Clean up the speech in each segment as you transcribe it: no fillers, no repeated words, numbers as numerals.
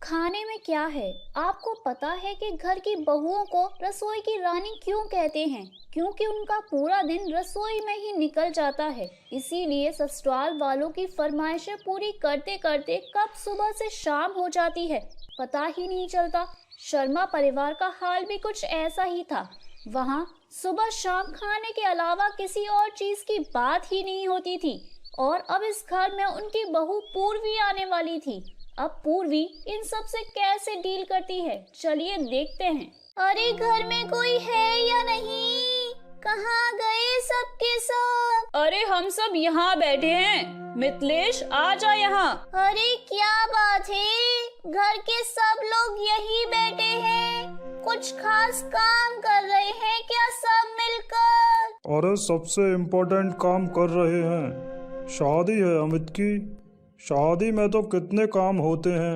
खाने में क्या है? आपको पता है कि घर की बहुओं को रसोई की रानी क्यों कहते हैं? क्योंकि उनका पूरा दिन रसोई में ही निकल जाता है। इसीलिए ससुराल वालों की फरमाइशें पूरी करते करते कब सुबह से शाम हो जाती है, पता ही नहीं चलता। शर्मा परिवार का हाल भी कुछ ऐसा ही था। वहाँ सुबह शाम खाने के अलावा किसी और चीज की बात ही नहीं होती थी। और अब इस घर में उनकी बहू पूर्वी आने वाली थी। अब पूर्वी इन सब से कैसे डील करती है, चलिए देखते हैं। अरे घर में कोई है या नहीं? कहाँ गए सब के सब? अरे हम सब यहाँ बैठे हैं। मिथिलेश आ जा यहाँ। अरे क्या बात है, घर के सब लोग यही बैठे हैं। कुछ खास काम कर रहे हैं क्या सब मिलकर? अरे सबसे इम्पोर्टेंट काम कर रहे हैं। शादी है अमित की। शादी में तो कितने काम होते हैं,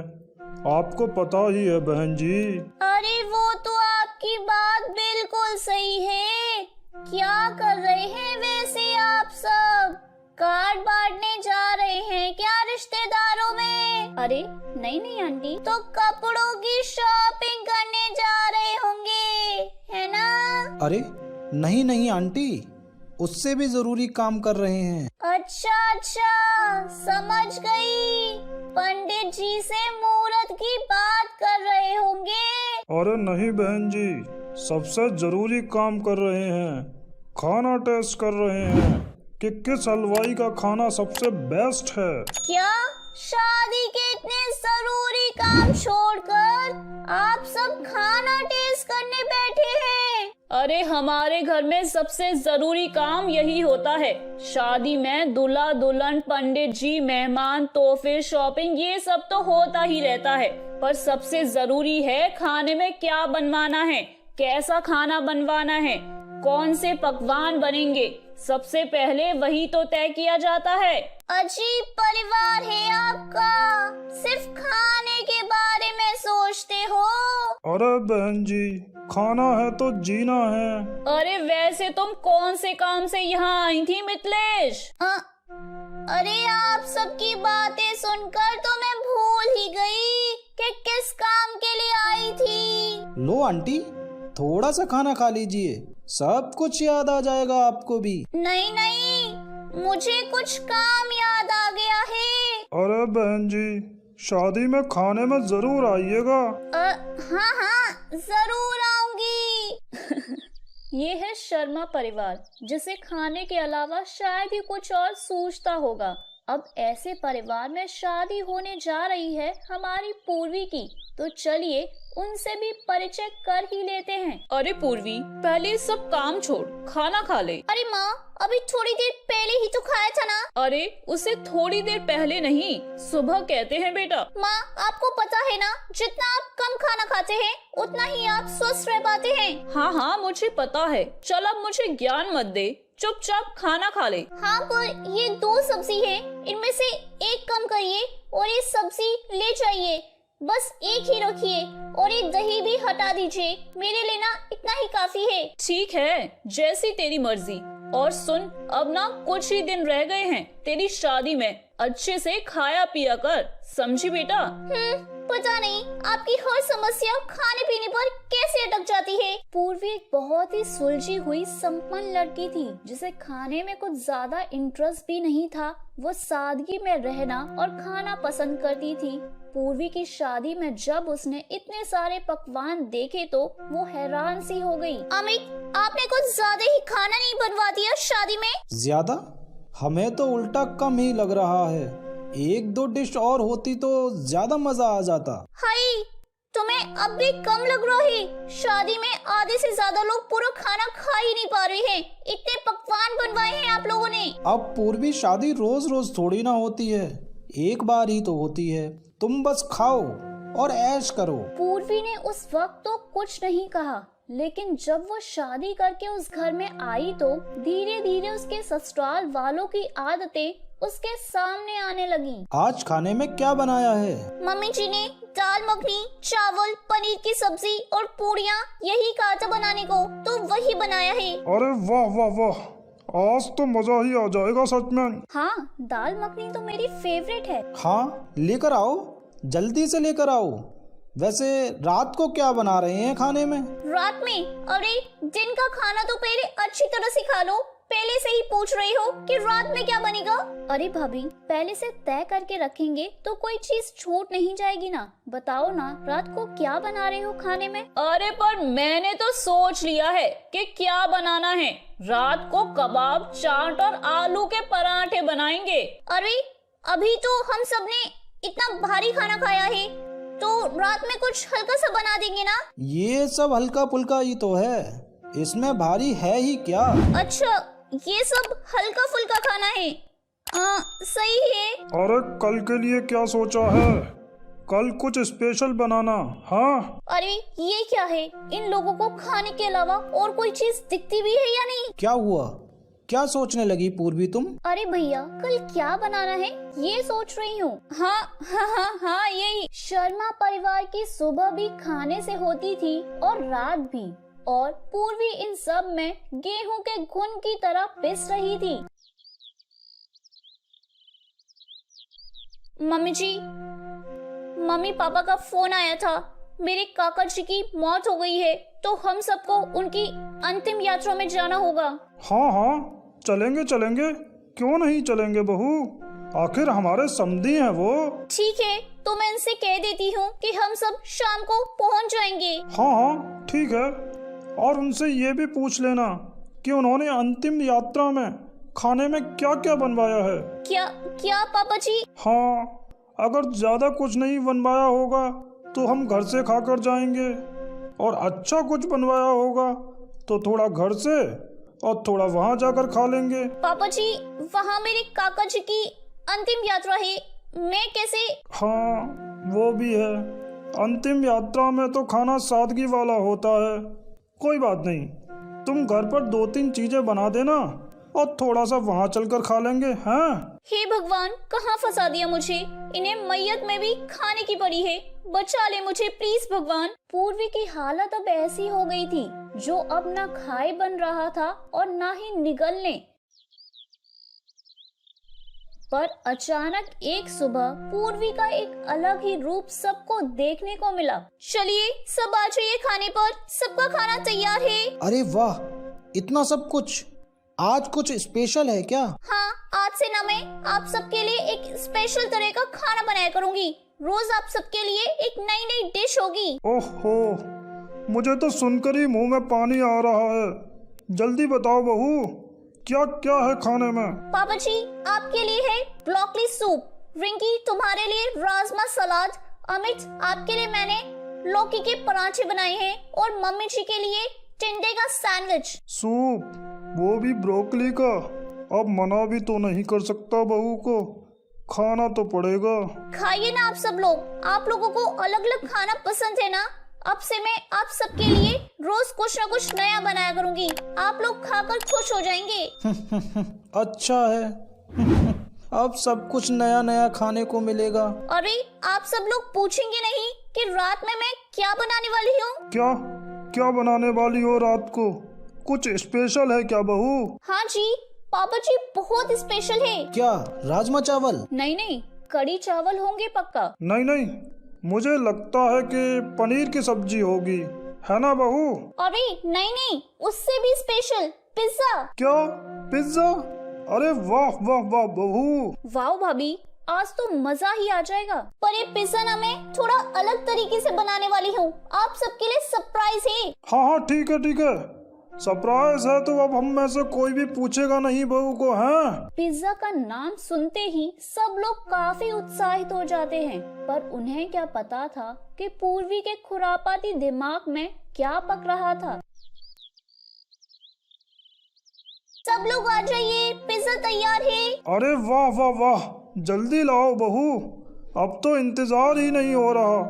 आपको पता ही है बहन जी। अरे वो तो आपकी बात बिल्कुल सही है। क्या कर रहे हैं वैसे आप सब? कार्ड बांटने जा रहे हैं क्या रिश्तेदारों में? अरे नहीं नहीं आंटी, तो कपड़ों की शॉपिंग करने जा रहे होंगे, है ना? अरे नहीं नहीं आंटी, उससे भी जरूरी काम कर रहे हैं। अच्छा अच्छा, समझ गई। पंडित जी से मुहूर्त की बात कर रहे होंगे। अरे नहीं बहन जी, सबसे जरूरी काम कर रहे हैं। खाना टेस्ट कर रहे हैं कि किस हलवाई का खाना सबसे बेस्ट है। क्या शादी के इतने जरूरी काम छोड़कर आप सब खाना टेस्ट करने बैठे हैं? अरे हमारे घर में सबसे जरूरी काम यही होता है। शादी में दूल्हा दुल्हन, पंडित जी, मेहमान, तोहफे, शॉपिंग, ये सब तो होता ही रहता है। पर सबसे जरूरी है खाने में क्या बनवाना है, कैसा खाना बनवाना है, कौन से पकवान बनेंगे। सबसे पहले वही तो तय किया जाता है। अजीब परिवार है आपका, सिर्फ खाने के बारे में सोचते हो। अरे बहन जी, खाना है तो जीना है। अरे वैसे तुम कौन से काम से यहाँ आई थी मिथिलेश? अरे आप सबकी बातें सुनकर तो मैं भूल ही गई कि किस काम के लिए आई थी। लो आंटी, थोड़ा सा खाना खा लीजिए, सब कुछ याद आ जाएगा आपको भी। नहीं नहीं, मुझे कुछ काम याद आ गया है। अरे बहन जी, शादी में खाने में जरूर आइएगा। हाँ हाँ, जरूर आऊंगी। ये है शर्मा परिवार, जिसे खाने के अलावा शायद ही कुछ और सूझता होगा। अब ऐसे परिवार में शादी होने जा रही है हमारी पूर्वी की, तो चलिए उनसे भी परिचय कर ही लेते हैं। अरे पूर्वी, पहले सब काम छोड़, खाना खा ले। अरे माँ, अभी थोड़ी देर पहले ही तो खाया था ना। अरे उसे थोड़ी देर पहले नहीं, सुबह कहते हैं बेटा। माँ, आपको पता है ना, जितना आप कम खाना खाते हैं उतना ही आप स्वस्थ रह पाते हैं। हाँ हाँ मुझे पता है, चल अब मुझे ज्ञान मत दे, चुपचाप खाना खा ले। हाँ, पर ये 2 सब्जी है, इनमें से एक कम करिए और ये सब्जी ले जाइए। बस एक ही रखिए और ये दही भी हटा दीजिए। मेरे लिए ना इतना ही काफी है। ठीक है, जैसी तेरी मर्जी। और सुन, अब ना कुछ ही दिन रह गए हैं तेरी शादी में, अच्छे से खाया पिया कर, समझी बेटा? पता नहीं आपकी हर समस्या खाने पीने पर कैसे अटक जाती है। पूर्वी एक बहुत ही सुलझी हुई संपन्न लड़की थी, जिसे खाने में कुछ ज्यादा इंटरेस्ट भी नहीं था। वो सादगी में रहना और खाना पसंद करती थी। पूर्वी की शादी में जब उसने इतने सारे पकवान देखे तो वो हैरान सी हो गई। अमित, आपने कुछ ज्यादा ही खाना नहीं बनवा दिया शादी में? ज्यादा? हमें तो उल्टा कम ही लग रहा है। 1-2 डिश और होती तो ज्यादा मजा आ जाता। हाय, तुम्हें अब भी कम लग रहा है? शादी में आधे से ज्यादा लोग पूरा खाना खा ही नहीं पा रहे हैं। इतने पकवान बनवाए हैं आप लोगों ने। अब पूर्वी शादी रोज रोज थोड़ी ना होती है, एक बार ही तो होती है। तुम बस खाओ और ऐश करो। पूर्वी ने उस वक्त तो कुछ नहीं कहा, लेकिन जब वो शादी करके उस घर में आई तो धीरे धीरे उसके ससुराल वालों की आदतें उसके सामने आने लगी। आज खाने में क्या बनाया है? मम्मी जी ने दाल मखनी, चावल, पनीर की सब्जी और पूड़ियाँ यही कहा था बनाने को, तो वही बनाया है। अरे वाह वाह वाह, आज तो मजा ही आ जाएगा सच में। हाँ, दाल मखनी तो मेरी फेवरेट है। हाँ लेकर आओ, जल्दी से लेकर आओ, वैसे रात को क्या बना रहे हैं खाने में? रात में? अरे दिन का खाना तो पहले अच्छी तरह से खा लो। पहले से ही पूछ रही हो कि रात में क्या बनेगा? अरे भाभी, पहले से तय करके रखेंगे तो कोई चीज छूट नहीं जाएगी ना। बताओ ना, रात को क्या बना रहे हो खाने में? अरे पर मैंने तो सोच लिया है कि क्या बनाना है। रात को कबाब, चाट और आलू के पराठे बनाएंगे। अरे अभी तो हम सब ने इतना भारी खाना खाया है, तो रात में कुछ हल्का सा बना देंगे ना। ये सब हल्का फुल्का ही तो है, इसमें भारी है ही क्या? अच्छा, ये सब हल्का फुल्का खाना है। सही है। अरे कल के लिए क्या सोचा है? कल कुछ स्पेशल बनाना। हाँ, अरे ये क्या है? इन लोगों को खाने के अलावा और कोई चीज दिखती भी है या नहीं? क्या हुआ? क्या सोचने लगी पूर्वी तुम? अरे भैया, कल क्या बनाना है ये सोच रही हूँ। हाँ, यही। शर्मा परिवार की सुबह भी खाने से होती थी और रात भी, और पूर्वी इन सब में गेहूं के घुन की तरह पिस रही थी। मम्मी जी, मम्मी पापा का फोन आया था। मेरे काका जी की मौत हो गई है, तो हम सबको उनकी अंतिम यात्रा में जाना होगा। हाँ, चलेंगे चलेंगे, क्यों नहीं चलेंगे बहू, आखिर हमारे समधी हैं वो। ठीक है, तो मैं इनसे कह देती हूँ कि हम सब शाम को पहुँच जाएंगे। हाँ, ठीक है। और उनसे ये भी पूछ लेना कि उन्होंने अंतिम यात्रा में खाने में क्या क्या बनवाया है। क्या पापा जी? हाँ, अगर ज्यादा कुछ नहीं बनवाया होगा तो हम घर से खाकर जाएंगे, और अच्छा कुछ बनवाया होगा तो थोड़ा घर से और थोड़ा वहाँ जाकर खा लेंगे। पापा जी, वहाँ मेरे काका जी की अंतिम यात्रा है, मैं कैसे? हाँ, वो भी है। अंतिम यात्रा में तो खाना सादगी वाला होता है। कोई बात नहीं, तुम घर पर 2-3 चीजें बना देना और थोड़ा सा वहाँ चलकर खा लेंगे। हाँ, हे भगवान, कहाँ फंसा दिया मुझे। इन्हें मैयत में भी खाने की पड़ी है। बचा ले मुझे प्लीज भगवान। पूर्वी की हालत अब ऐसी हो गई थी, जो अब ना खाए बन रहा था और ना ही निगलने। पर अचानक एक सुबह पूर्वी का एक अलग ही रूप सबको देखने को मिला। चलिए सब आ जाइए खाने पर, सबका खाना तैयार है। अरे वाह, इतना सब कुछ! आज कुछ स्पेशल है क्या? हाँ, आज से ना मैं आप सबके लिए एक स्पेशल तरह का खाना बनाया करूँगी। रोज आप सबके लिए एक नई नई डिश होगी। ओहो, मुझे तो सुनकर ही मुंह में पानी आ रहा है। जल्दी बताओ बहू, क्या क्या है खाने में? पापा जी, आपके लिए है ब्रोकली सूप, रिंकी तुम्हारे लिए राजमा सलाद, अमित आपके लिए मैंने लौकी के पराठे बनाए हैं, और मम्मी जी के लिए टिंडे का सैंडविच। सूप, वो भी ब्रोकली का? अब मना भी तो नहीं कर सकता बहू को, खाना तो पड़ेगा। खाइए ना आप सब लोग। आप लोगों को अलग अलग खाना पसंद है ना। अब से मैं आप सबके लिए रोज कुछ ना कुछ नया बनाया करूंगी। आप लोग खाकर खुश हो जाएंगे। अच्छा है। अब सब कुछ नया नया खाने को मिलेगा। अरे आप सब लोग पूछेंगे नहीं कि रात में मैं क्या बनाने वाली हूँ? क्या बनाने वाली हो रात को? कुछ स्पेशल है क्या बहू? हाँ जी पापा जी, बहुत स्पेशल है। क्या राजमा चावल? नहीं, कड़ी चावल होंगे पक्का। नहीं, मुझे लगता है कि पनीर की सब्जी होगी, है ना बहू? अरे नहीं, उससे भी स्पेशल पिज्जा। क्या पिज्जा? अरे वाह वाह वाह बहू। वाह भाभी, आज तो मजा ही आ जाएगा। पर ये पिज्जा ना मैं थोड़ा अलग तरीके से बनाने वाली हूँ। आप सबके लिए सरप्राइज है। हाँ, ठीक है, सरप्राइज है तो अब हम में से कोई भी पूछेगा नहीं बहू को, हैं? पिज्जा का नाम सुनते ही सब लोग काफी उत्साहित हो जाते हैं, पर उन्हें क्या पता था कि पूर्वी के खुरापाती दिमाग में क्या पक रहा था। सब लोग आ जाइए, पिज्जा तैयार है। अरे वाह वाह वाह, जल्दी लाओ बहू, अब तो इंतजार ही नहीं हो रहा।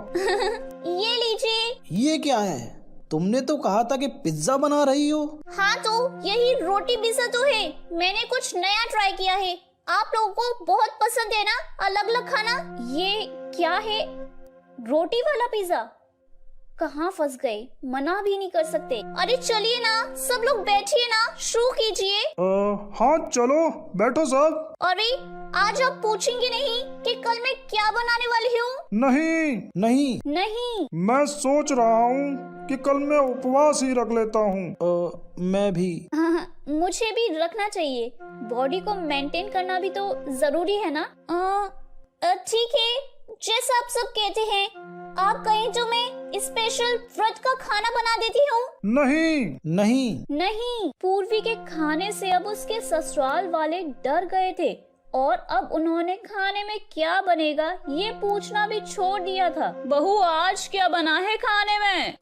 ये लीजिए। ये क्या है? तुमने तो कहा था कि पिज्जा बना रही हो। हाँ, तो यही रोटी पिज्जा तो है। मैंने कुछ नया ट्राई किया है। आप लोगों को बहुत पसंद है ना अलग अलग खाना। ये क्या है? रोटी वाला पिज्जा? कहाँ फंस गए, मना भी नहीं कर सकते। अरे चलिए ना, सब लोग बैठिए ना, शुरू कीजिए। हाँ चलो बैठो सब। अरे आज आप पूछेंगे नहीं कि कल मैं क्या बनाने वाली हूँ? नहीं नहीं। नहीं। मैं सोच रहा हूँ कि कल मैं उपवास ही रख लेता हूँ। मैं भी। हाँ, मुझे भी रखना चाहिए, बॉडी को मेंटेन करना भी तो जरूरी है ना। ठीक है, जैसा आप सब कहते हैं। आप कहें तो मैं स्पेशल व्रत का खाना बना देती हूँ। नहीं नहीं। नहीं, पूर्वी के खाने से अब उसके ससुराल वाले डर गए थे और अब उन्होंने खाने में क्या बनेगा ये पूछना भी छोड़ दिया था। बहू आज क्या बना है खाने में?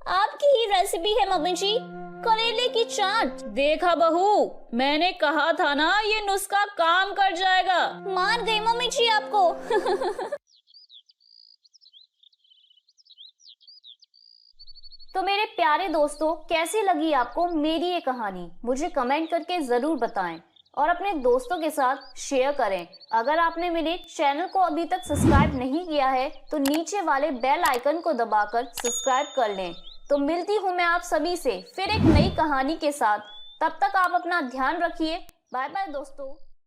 आपकी ही रेसिपी है मम्मी जी, करेले की चाट। देखा बहू, मैंने कहा था ना ये नुस्खा काम कर जाएगा। मान गई मम्मी जी आपको। तो मेरे प्यारे दोस्तों, कैसी लगी आपको मेरी ये कहानी? मुझे कमेंट करके जरूर बताएं और अपने दोस्तों के साथ शेयर करें। अगर आपने मेरे चैनल को अभी तक सब्सक्राइब नहीं किया है तो नीचे वाले बेल आइकन को दबाकर सब्सक्राइब कर लें। तो मिलती हूँ मैं आप सभी से फिर एक नई कहानी के साथ। तब तक आप अपना ध्यान रखिए। बाय बाय दोस्तों।